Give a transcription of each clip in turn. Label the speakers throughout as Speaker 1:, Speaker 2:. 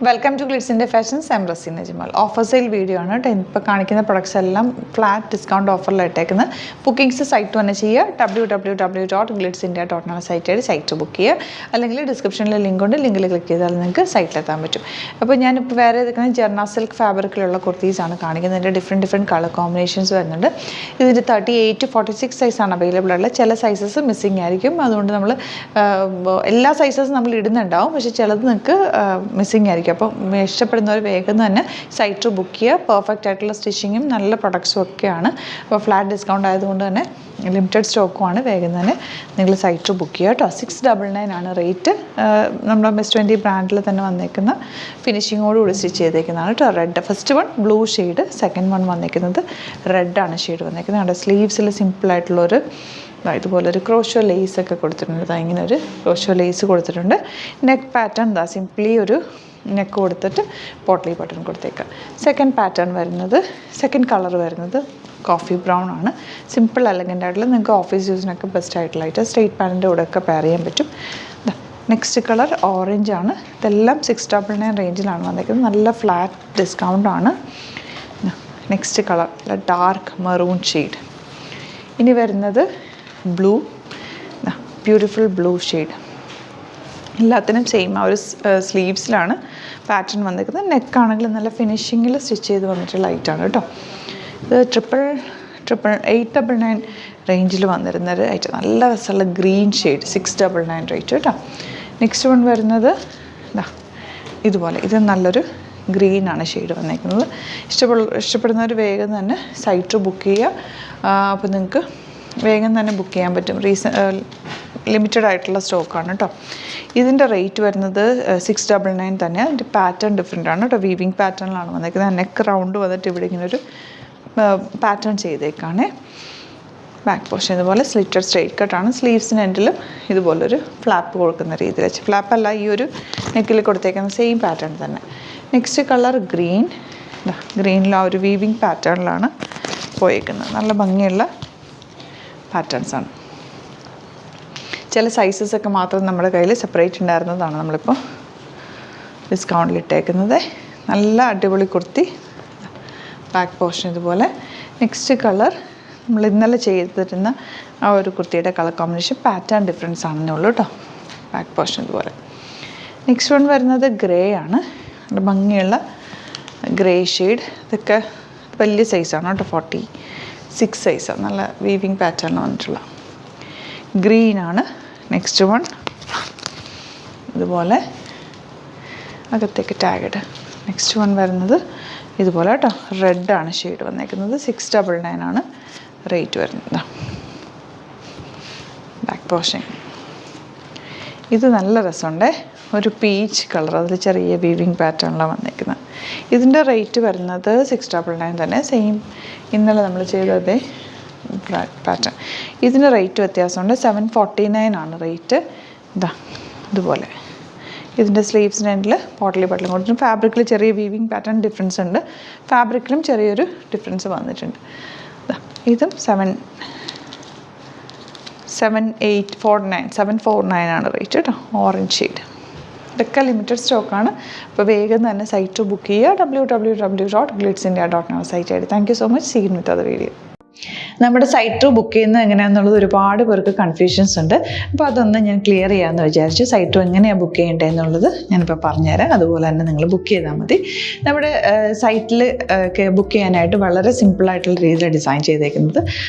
Speaker 1: Welcome to ഗ്ലിറ്റ്സിൻ്റെ fashions. I am Raseena Jamal. Offer sale video ആണ് കേട്ടോ. ഇപ്പോൾ കാണിക്കുന്ന പ്രൊഡക്ട്സ് എല്ലാം ഫ്ലാറ്റ് ഡിസ്കൗണ്ട് ഓഫറിലിട്ടേക്കുന്നത്. ബുക്കിംഗ്സ് സൈറ്റ് തന്നെ ചെയ്യുക. www.glitzindia.in സൈറ്റ് സൈറ്റ് ബുക്ക് ചെയ്യുക. അല്ലെങ്കിൽ ഡിസ്ക്രിപ്ഷനിൽ ലിങ്ക് ഉണ്ട്, ലിങ്കിൽ ക്ലിക്ക് ചെയ്താൽ നിങ്ങൾക്ക് സൈറ്റിലെത്താൻ പറ്റും. അപ്പോൾ ഞാനിപ്പോൾ വേറെ എടുക്കുന്നത് ജെർണ സിൽക്ക് ഫാബ്രിക്കിലുള്ള കുർത്തീസാണ് കാണിക്കുന്നത്. ഇതിൻ്റെ ഡിഫറെൻറ്റ് കളർ കോമ്പിനേഷൻസ് വരുന്നുണ്ട്. ഇതിൻ്റെ 38 to 46 സൈസാണ് അവൈലബിൾ ഉള്ളത്. ചില സൈസസ് മിസ്സിങ് ആയിരിക്കും. അതുകൊണ്ട് നമ്മൾ എല്ലാ സൈസസും നമ്മൾ ഇടുന്നുണ്ടാവും, പക്ഷേ ചിലത് നിങ്ങൾക്ക് മിസ്സിങ് ആയിരിക്കും. അപ്പോൾ ഇഷ്ടപ്പെടുന്നവർ വേഗം തന്നെ സൈറ്റ് ബുക്ക് ചെയ്യുക. പെർഫെക്റ്റ് ആയിട്ടുള്ള സ്റ്റിച്ചിങ്ങും നല്ല പ്രൊഡക്ട്സും ഒക്കെയാണ്. അപ്പോൾ ഫ്ലാറ്റ് ഡിസ്കൗണ്ട് ആയതുകൊണ്ട് തന്നെ ലിമിറ്റഡ് സ്റ്റോക്കുമാണ്. വേഗം തന്നെ നിങ്ങൾ സൈറ്റ് ബുക്ക് ചെയ്യുക കേട്ടോ. 699 ആണ് റേറ്റ്. നമ്മുടെ മിസ് 20 ബ്രാൻഡിൽ തന്നെ വന്നേക്കുന്ന ഫിനിഷിങ്ങോടുകൂടി സ്റ്റിച്ച് ചെയ്തേക്കുന്നതാണ് കേട്ടോ. Red first one blue shade, second one വന്നേക്കുന്നത് റെഡാണ് ഷെയ്ഡ് വന്നേക്കുന്നത്. അവിടെ സ്ലീവ്സിൽ സിമ്പിളായിട്ടുള്ളൊരു ഇതുപോലെ ഒരു ക്രോഷോ ലേസ് ഒക്കെ കൊടുത്തിട്ടുണ്ട്. ഇങ്ങനെ ഒരു ക്രോഷോ ലേസ് കൊടുത്തിട്ടുണ്ട്. നെക്ക് പാറ്റേൺ സിംപ്ലി ഒരു നെക്ക് കൊടുത്തിട്ട് പോട്ട്ലി ബട്ടൺ കൊടുത്തേക്കാം. സെക്കൻഡ് കളർ വരുന്നത് കോഫി ബ്രൗൺ ആണ്. സിമ്പിൾ എലഗൻ്റ് ആയിട്ടുള്ള നിങ്ങൾക്ക് ഓഫീസ് യൂസിനൊക്കെ ബെസ്റ്റ് ആയിട്ടുള്ളതായിട്ട് സ്ട്രെയിറ്റ് പാൻറ്റിൻ്റെ കൂടെ ഒക്കെ പെയർ ചെയ്യാൻ പറ്റും. നെക്സ്റ്റ് കളർ ഓറഞ്ച് ആണ്. ഇതെല്ലാം 699 റേഞ്ചിലാണ് വന്നേക്കുന്നത്. നല്ല ഫ്ലാറ്റ് ഡിസ്കൗണ്ട് ആണ്. Next colour dark maroon shade. ഇനി വരുന്നത് ബ്ലൂ, ബ്യൂട്ടിഫുൾ ബ്ലൂ ഷെയ്ഡ്. എല്ലാത്തിനും സെയിം ആ ഒരു സ്ലീവ്സിലാണ് പാറ്റേൺ വന്നിരിക്കുന്നത്. നെക്കാണെങ്കിൽ നല്ല ഫിനിഷിങ്ങിൽ സ്റ്റിച്ച് ചെയ്ത് വന്നിട്ടുള്ള ഐറ്റാണ് കേട്ടോ. ഇത് 899 റേഞ്ചിൽ വന്നിരുന്നൊരു ഐറ്റം. നല്ല രസമുള്ള ഗ്രീൻ ഷെയ്ഡ്, 699 റേറ്റ് കേട്ടോ. നെക്സ്റ്റ് വൺ വരുന്നത് ഇതുപോലെ, ഇത് നല്ലൊരു ഗ്രീനാണ് ഷെയ്ഡ് വന്നിരിക്കുന്നത്. ഇഷ്ടപ്പെടുന്നവർ വേഗം തന്നെ സൈറ്റ് ബുക്ക് ചെയ്യുക. അപ്പോൾ നിങ്ങൾക്ക് വേഗം തന്നെ ബുക്ക് ചെയ്യാൻ പറ്റും. ലിമിറ്റഡ് ആയിട്ടുള്ള സ്റ്റോക്കാണ് കേട്ടോ. ഇതിൻ്റെ റേറ്റ് വരുന്നത് 699 തന്നെ. അതിൻ്റെ പാറ്റേൺ ഡിഫറെൻ്റ് ആണ് കേട്ടോ. വീവിങ് പാറ്റേണിലാണ് വന്നിരിക്കുന്നത്. നെക്ക് റൗണ്ട് വന്നിട്ട് ഇവിടെ ഇങ്ങനെ ഒരു പാറ്റേൺ ചെയ്തേക്കാണ്. ബാക്ക് പോർഷൻ ഇതുപോലെ സ്ലിറ്റഡ് സ്ട്രെയിറ്റ് കട്ടാണ്. സ്ലീവ്സിന് എൻഡിലും ഇതുപോലൊരു ഫ്ലാപ്പ് കൊടുക്കുന്ന രീതിയിൽ വെച്ച്, ഫ്ലാപ്പല്ല ഈ ഒരു നെക്കിൽ കൊടുത്തേക്കുന്ന സെയിം പാറ്റേൺ തന്നെ. നെക്സ്റ്റ് കളർ ഗ്രീനിൽ ആ ഒരു വീവിങ് പാറ്റേണിലാണ് പോയേക്കുന്നത്. നല്ല ഭംഗിയുള്ള പാറ്റേൺസാണ്. ചില സൈസസൊക്കെ മാത്രം നമ്മുടെ കയ്യിൽ സെപ്പറേറ്റ് ഉണ്ടായിരുന്നതാണ് നമ്മളിപ്പോൾ ഡിസ്കൗണ്ടിൽ ഇട്ടേക്കുന്നത്. നല്ല അടിപൊളി കുർത്തി. ബാക്ക് പോർഷൻ ഇതുപോലെ. നെക്സ്റ്റ് കളർ നമ്മൾ ഇന്നലെ ചെയ്തിരുന്ന ആ ഒരു കുർത്തിയുടെ കളർ കോമ്പിനേഷൻ പാറ്റേൺ ഡിഫറൻസ് ആണെന്നേ ഉള്ളൂ കേട്ടോ. ബാക്ക് പോർഷൻ ഇതുപോലെ. നെക്സ്റ്റ് വൺ വരുന്നത് ഗ്രേ ആണ്. നല്ല ഭംഗിയുള്ള ഗ്രേ ഷെയ്ഡ്. ഇതൊക്കെ വലിയ സൈസാണ് കേട്ടോ. 46 സൈസാണ്. നല്ല വീവിങ് പാറ്റേണിൽ വന്നിട്ടുള്ള ഗ്രീനാണ്. നെക്സ്റ്റ് വൺ ഇതുപോലെ അകത്തേക്ക് ടാഗഡ്. നെക്സ്റ്റ് വൺ വരുന്നത് ഇതുപോലെ കേട്ടോ. റെഡാണ് ഷെയ്ഡ് വന്നേക്കുന്നത്. 699 ആണ് റേറ്റ് വരുന്നത്. ബാക്ക് പോർഷൻ ഇത് നല്ല രസമുണ്ട്. ഒരു പീച്ച് കളർ, അതിൽ ചെറിയ വീവിങ് പാറ്റേണിലാണ് വന്നേക്കുന്നത്. ഇതിൻ്റെ റേറ്റ് വരുന്നത് 699 തന്നെ. സെയിം ഇന്നലെ നമ്മൾ ചെയ്തതേ പാറ്റേൺ. ഇതിന് റേറ്റ് വ്യത്യാസമുണ്ട്. 749 ആണ് റേറ്റ്. ഇതുപോലെ ഇതിൻ്റെ സ്ലീവ്സിൻ്റെ എൻഡിൽ പോട്ട്ലി ബട്ടൺ കൊടുത്തിട്ടുണ്ട്. ഫാബ്രിക്കിൽ ചെറിയ വീവിങ് പാറ്റേൺ ഡിഫറൻസ് ഉണ്ട്. ഫാബ്രിക്കിലും ചെറിയൊരു ഡിഫറൻസ് വന്നിട്ടുണ്ട്. ഇതും 749 ആണ് റേറ്റ് കേട്ടോ. Orange shade. ഇതൊക്കെ ലിമിറ്റഡ് സ്റ്റോക്കാണ്. അപ്പോൾ വേഗം തന്നെ സൈറ്റ് ബുക്ക് ചെയ്യുക. www.glitzindia.in site. Thank you so much. See you with other video. നമ്മുടെ സൈറ്റ് ബുക്ക് ചെയ്യുന്നത് എങ്ങനെയാണെന്നുള്ളത് ഒരുപാട് പേർക്ക് കൺഫ്യൂഷൻസ് ഉണ്ട്. അപ്പോൾ അതൊന്ന് ഞാൻ ക്ലിയർ ചെയ്യാമെന്ന് വിചാരിച്ചു. സൈറ്റ് എങ്ങനെയാണ് ബുക്ക് ചെയ്യേണ്ടത് എന്നുള്ളത് ഞാനിപ്പോൾ പറഞ്ഞുതരാം. അതുപോലെ തന്നെ നിങ്ങൾ ബുക്ക് ചെയ്താൽ മതി. നമ്മുടെ സൈറ്റിൽ ബുക്ക് ചെയ്യാനായിട്ട് വളരെ സിമ്പിളായിട്ടുള്ള രീതിയിൽ ഡിസൈൻ ചെയ്തേക്കുന്നത്.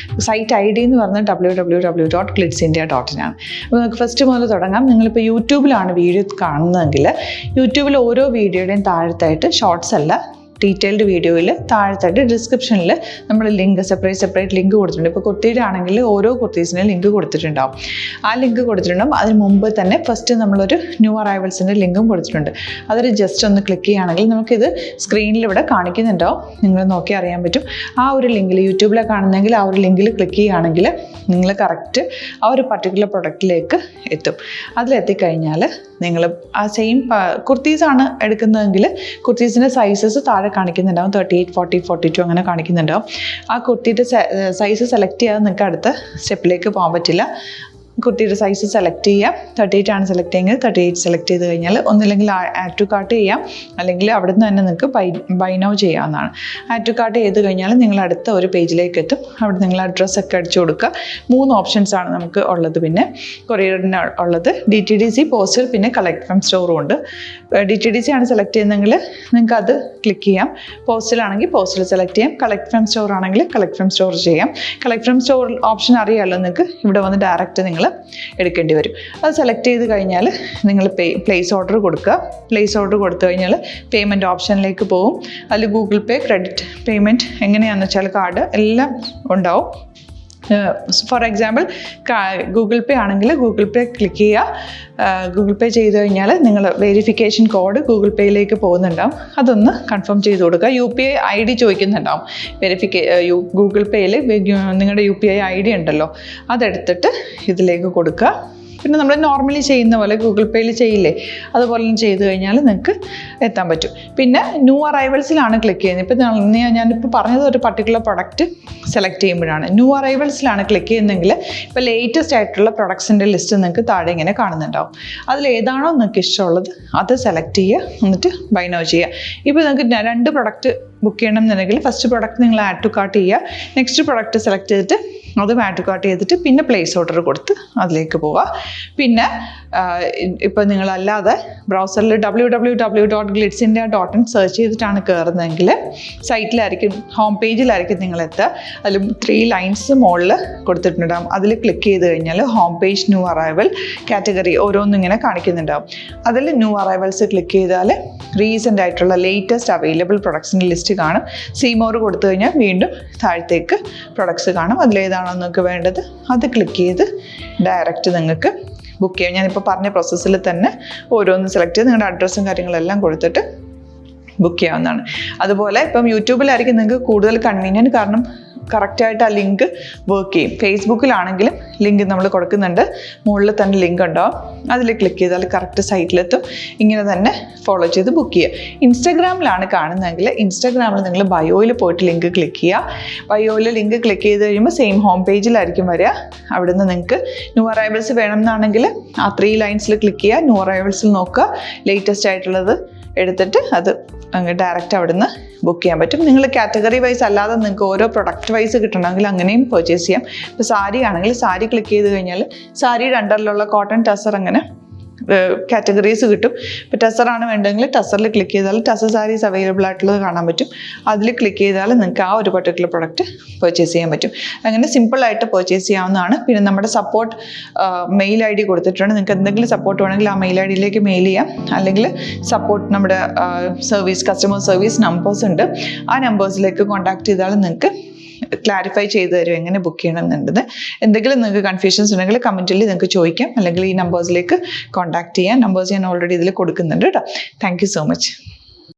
Speaker 1: സൈറ്റ് ID എന്ന് പറഞ്ഞാൽ www.glitzindia.in ആണ്. അപ്പോൾ നമുക്ക് ഫസ്റ്റ് മുതൽ തുടങ്ങാം. നിങ്ങളിപ്പോൾ യൂട്യൂബിലാണ് വീഡിയോ കാണുന്നതെങ്കിൽ യൂട്യൂബിൽ ഓരോ വീഡിയോയുടെയും താഴത്തായിട്ട് ഷോർട്സ് അല്ല, ഡീറ്റെയിൽഡ് വീഡിയോയിൽ താഴത്തായിട്ട് ഡിസ്ക്രിപ്ഷനിൽ നമ്മൾ ലിങ്ക് സെപ്പറേറ്റ് ലിങ്ക് കൊടുത്തിട്ടുണ്ട്. ഇപ്പോൾ കുർത്തിയുടെ ആണെങ്കിൽ ഓരോ കുർത്തീസിനും ലിങ്ക് കൊടുത്തിട്ടുണ്ടാവും. ആ ലിങ്ക് കൊടുത്തിട്ടുണ്ടാവും. അതിന് മുമ്പ് തന്നെ ഫസ്റ്റ് നമ്മളൊരു ന്യൂ അറൈവൽസിൻ്റെ ലിങ്കും കൊടുത്തിട്ടുണ്ട്. അതിൽ ജസ്റ്റ് ഒന്ന് ക്ലിക്ക് ചെയ്യുകയാണെങ്കിൽ നമുക്കിത് സ്ക്രീനിൽ ഇവിടെ കാണിക്കുന്നുണ്ടാവും. നിങ്ങൾ നോക്കി അറിയാൻ പറ്റും. ആ ഒരു ലിങ്കിൽ യൂട്യൂബിലെ കാണുന്നെങ്കിൽ ആ ഒരു ലിങ്കിൽ ക്ലിക്ക് ചെയ്യുകയാണെങ്കിൽ നിങ്ങൾ കറക്റ്റ് ആ ഒരു പർട്ടിക്കുലർ പ്രൊഡക്റ്റിലേക്ക് എത്തും. അതിലെത്തിക്കഴിഞ്ഞാൽ നിങ്ങൾ ആ സെയിം കുർത്തീസാണ് എടുക്കുന്നതെങ്കിൽ കുർത്തീസിൻ്റെ സൈസസ് താഴെ കാണിക്കുന്നുണ്ടാവും. 38, 40, 42 അങ്ങനെ കാണിക്കുന്നുണ്ടാവും. ആ കുർത്തിയുടെ സൈസ് സെലക്ട് ചെയ്യാതെ നിങ്ങൾക്ക് അടുത്ത സ്റ്റെപ്പിലേക്ക് പോകാൻ പറ്റില്ല. കുർത്തിയുടെ സൈസ് സെലക്ട് ചെയ്യാം. 38 ആണ് സെലക്ട് ചെയ്യുന്നത്. 38 സെലക്ട് ചെയ്ത് കഴിഞ്ഞാൽ ഒന്നില്ലെങ്കിൽ ആഡ് ടു കാർട്ട് ചെയ്യാം, അല്ലെങ്കിൽ അവിടെ നിന്ന് തന്നെ നിങ്ങൾക്ക് ബൈ നൗ ചെയ്യാവുന്നതാണ്. ആഡ് ടു കാർട്ട് ചെയ്ത് കഴിഞ്ഞാൽ നിങ്ങൾ അടുത്ത ഒരു പേജിലേക്ക് എത്തും. അവിടെ നിങ്ങൾ അഡ്രസ്സൊക്കെ അടിച്ചു കൊടുക്കുക. 3 ഓപ്ഷൻസാണ് നമുക്ക് ഉള്ളത്. പിന്നെ കൊറിയറിന് ഉള്ളത് DTDC, പോസ്റ്റൽ, പിന്നെ കളക്ട് ഫ്രം സ്റ്റോറും ഉണ്ട്. DTDC ആണ് സെലക്ട് ചെയ്യുന്നതെങ്കിൽ നിങ്ങൾക്ക് അത് ക്ലിക്ക് ചെയ്യാം. പോസ്റ്റലാണെങ്കിൽ പോസ്റ്റൽ സെലക്ട് ചെയ്യാം. കളക്ട് ഫ്രം സ്റ്റോർ ആണെങ്കിൽ കളക്ട് ഫ്രം സ്റ്റോർ ചെയ്യാം. കളക്ട് ഫ്രം സ്റ്റോർ ഓപ്ഷൻ അറിയാമല്ലോ നിങ്ങൾക്ക്. ഇവിടെ വന്ന് ഡയറക്റ്റ് നിങ്ങൾ എടുക്കേണ്ടി വരും. അത് സെലക്ട് ചെയ്ത് കഴിഞ്ഞാൽ നിങ്ങൾ പ്ലേസ് ഓർഡർ കൊടുക്കുക. പ്ലേസ് ഓർഡർ കൊടുത്തു കഴിഞ്ഞാൽ പേയ്മെൻറ്റ് ഓപ്ഷനിലേക്ക് പോകും. അതിൽ ഗൂഗിൾ പേ, ക്രെഡിറ്റ് പേയ്മെൻറ്റ് എങ്ങനെയാണെന്ന് വെച്ചാൽ കാർഡ് എല്ലാം ഉണ്ടാവും. ഫോർ എക്സാമ്പിൾ ഗൂഗിൾ പേ ആണെങ്കിൽ ഗൂഗിൾ പേ ക്ലിക്ക് ചെയ്യുക. ഗൂഗിൾ പേ ചെയ്ത് കഴിഞ്ഞാൽ നിങ്ങൾ വെരിഫിക്കേഷൻ കോഡ് ഗൂഗിൾ പേയിലേക്ക് പോകുന്നുണ്ടാവും. അതൊന്ന് കൺഫേം ചെയ്ത് കൊടുക്കുക. UPI ID ചോദിക്കുന്നുണ്ടാവും. ഗൂഗിൾ പേയിൽ നിങ്ങളുടെ UPI ID ഉണ്ടല്ലോ, അതെടുത്തിട്ട് ഇതിലേക്ക് കൊടുക്കുക. പിന്നെ നമ്മൾ നോർമലി ചെയ്യുന്ന പോലെ ഗൂഗിൾ പേയിൽ ചെയ്യില്ലേ, അതുപോലെ ചെയ്ത് കഴിഞ്ഞാൽ നിങ്ങൾക്ക് എത്താൻ പറ്റും. പിന്നെ ന്യൂ അറൈവൽസിലാണ് ക്ലിക്ക് ചെയ്യുന്നത്. ഇപ്പം ഞാനിപ്പോൾ പറഞ്ഞത് ഒരു പർട്ടിക്കുലർ പ്രൊഡക്റ്റ് സെലക്ട് ചെയ്യുമ്പോഴാണ്. ന്യൂ അറൈവൽസിലാണ് ക്ലിക്ക് ചെയ്യുന്നതെങ്കിൽ ഇപ്പോൾ ലേറ്റസ്റ്റ് ആയിട്ടുള്ള പ്രൊഡക്ട്സിൻ്റെ ലിസ്റ്റ് നിങ്ങൾക്ക് താഴെ ഇങ്ങനെ കാണുന്നുണ്ടാവും. അതിലേതാണോ നിങ്ങൾക്ക് ഇഷ്ടമുള്ളത് അത് സെലക്ട് ചെയ്യുക, എന്നിട്ട് ബൈ നൗ ചെയ്യുക. ഇപ്പോൾ നിങ്ങൾക്ക് 2 പ്രൊഡക്റ്റ് ബുക്ക് ചെയ്യണം എന്നുണ്ടെങ്കിൽ ഫസ്റ്റ് പ്രൊഡക്റ്റ് നിങ്ങൾ ആഡ് ടു കാർട്ട് ചെയ്യുക. നെക്സ്റ്റ് പ്രൊഡക്റ്റ് സെലക്ട് ചെയ്തിട്ട് അത് ആഡ് ടു കാർട്ട് ചെയ്തിട്ട് പിന്നെ പ്ലേസ് ഓർഡർ കൊടുത്ത് അതിലേക്ക് പോവുക. പിന്നെ ഇപ്പോൾ നിങ്ങളല്ലാതെ ബ്രൗസറിൽ www.glitzindia.in സെർച്ച് ചെയ്തിട്ടാണ് കയറുന്നതെങ്കിൽ സൈറ്റിലായിരിക്കും, ഹോം പേജിലായിരിക്കും നിങ്ങളെത്തുക. അതിൽ 3 ലൈൻസ് മുകളിൽ കൊടുത്തിട്ടുണ്ടാകും. അതിൽ ക്ലിക്ക് ചെയ്ത് കഴിഞ്ഞാൽ home page, new arrival, category ഓരോന്നിങ്ങനെ കാണിക്കുന്നുണ്ടാകും. അതിൽ ന്യൂ അറൈവൽസ് ക്ലിക്ക് ചെയ്താൽ റീസെൻ്റ് ആയിട്ടുള്ള ലേറ്റസ്റ്റ് അവൈലബിൾ പ്രൊഡക്ട്സിൻ്റെ ലിസ്റ്റ് കാണും. സീമോർ കൊടുത്തു കഴിഞ്ഞാൽ വീണ്ടും താഴത്തേക്ക് പ്രൊഡക്ട്സ് കാണും. അതിലേതാണോ നിങ്ങൾക്ക് വേണ്ടത് അത് ക്ലിക്ക് ചെയ്ത് ഡയറക്റ്റ് നിങ്ങൾക്ക് ബുക്ക് ചെയ്യാം. ഞാനിപ്പോൾ പറഞ്ഞ പ്രോസസ്സിൽ തന്നെ ഓരോന്ന് സെലക്ട് ചെയ്ത് നിങ്ങളുടെ അഡ്രസ്സും കാര്യങ്ങളെല്ലാം കൊടുത്തിട്ട് ബുക്ക് ചെയ്യാവുന്നതാണ്. അതുപോലെ ഇപ്പം യൂട്യൂബിലായിരിക്കും നിങ്ങൾക്ക് കൂടുതൽ കൺവീനിയൻറ്റ്, കാരണം കറക്റ്റായിട്ട് ആ ലിങ്ക് വർക്ക് ചെയ്യും. ഫേസ്ബുക്കിലാണെങ്കിലും ലിങ്ക് നമ്മൾ കൊടുക്കുന്നുണ്ട്, മുകളിൽ തന്നെ ലിങ്ക് ഉണ്ടാവും. അതിൽ ക്ലിക്ക് ചെയ്താൽ കറക്റ്റ് സൈറ്റിലെത്തും. ഇങ്ങനെ തന്നെ ഫോളോ ചെയ്ത് ബുക്ക് ചെയ്യുക. ഇൻസ്റ്റാഗ്രാമിലാണ് കാണുന്നതെങ്കിൽ ഇൻസ്റ്റാഗ്രാമിൽ നിങ്ങൾ ബയോയിൽ പോയിട്ട് ലിങ്ക് ക്ലിക്ക് ചെയ്യുക. ബയോയിൽ ലിങ്ക് ക്ലിക്ക് ചെയ്ത് കഴിയുമ്പോൾ സെയിം ഹോം പേജിലായിരിക്കും വരിക. അവിടെ നിന്ന് നിങ്ങൾക്ക് ന്യൂ അറൈവൽസ് വേണമെന്നാണെങ്കിൽ ആ 3 ലൈൻസിൽ ക്ലിക്ക് ചെയ്യുക. ന്യൂ അറൈവൽസിൽ നോക്കുക, ലേറ്റസ്റ്റ് ആയിട്ടുള്ളത് എടുത്തിട്ട് അത് ഡയറക്റ്റ് അവിടെ നിന്ന് ബുക്ക് ചെയ്യാൻ പറ്റും. നിങ്ങൾ കാറ്റഗറി വൈസ് അല്ലാതെ നിങ്ങൾക്ക് ഓരോ പ്രൊഡക്റ്റ് വൈസ് കിട്ടണമെങ്കിൽ അങ്ങനെയും പർച്ചേസ് ചെയ്യാം. ഇപ്പോൾ സാരി ആണെങ്കിൽ സാരി ക്ലിക്ക് ചെയ്ത് കഴിഞ്ഞാൽ സാരിയുടെ അണ്ടറിലുള്ള കോട്ടൺ, ടസർ അങ്ങനെ കാറ്റഗറീസ് കിട്ടും. ഇപ്പോൾ ടസറാണ് വേണ്ടതെങ്കിൽ ടസറിൽ ക്ലിക്ക് ചെയ്താൽ ടസർ സാരീസ് അവൈലബിൾ ആയിട്ടുള്ളത് കാണാൻ പറ്റും. അതിൽ ക്ലിക്ക് ചെയ്താൽ നിങ്ങൾക്ക് ആ ഒരു പർട്ടിക്കുലർ പ്രൊഡക്റ്റ് പർച്ചേസ് ചെയ്യാൻ പറ്റും. അങ്ങനെ സിമ്പിളായിട്ട് പർച്ചേസ് ചെയ്യാവുന്നതാണ്. പിന്നെ നമ്മുടെ സപ്പോർട്ട് മെയിൽ ID കൊടുത്തിട്ടുണ്ട്. നിങ്ങൾക്ക് എന്തെങ്കിലും സപ്പോർട്ട് വേണമെങ്കിൽ ആ മെയിൽ IDയിലേക്ക് മെയിൽ ചെയ്യാം. അല്ലെങ്കിൽ സപ്പോർട്ട് നമ്മുടെ കസ്റ്റമർ സർവീസ് നമ്പേഴ്സ് ഉണ്ട്. ആ നമ്പേഴ്സിലേക്ക് കോൺടാക്ട് ചെയ്താൽ നിങ്ങൾക്ക് ക്ലാരിഫൈ ചെയ്ത് തരും എങ്ങനെ ബുക്ക് ചെയ്യണം എന്നുള്ളത്. എന്തെങ്കിലും നിങ്ങൾക്ക് കൺഫ്യൂഷൻസ് ഉണ്ടെങ്കിൽ കമൻറ്റിൽ നിങ്ങൾക്ക് ചോദിക്കാം, അല്ലെങ്കിൽ ഈ നമ്പേഴ്സിലേക്ക് കോൺടാക്ട് ചെയ്യാം. നമ്പേഴ്സ് ഞാൻ ഓൾറെഡി ഇതിൽ കൊടുക്കുന്നുണ്ട് കേട്ടോ. Thank you so much.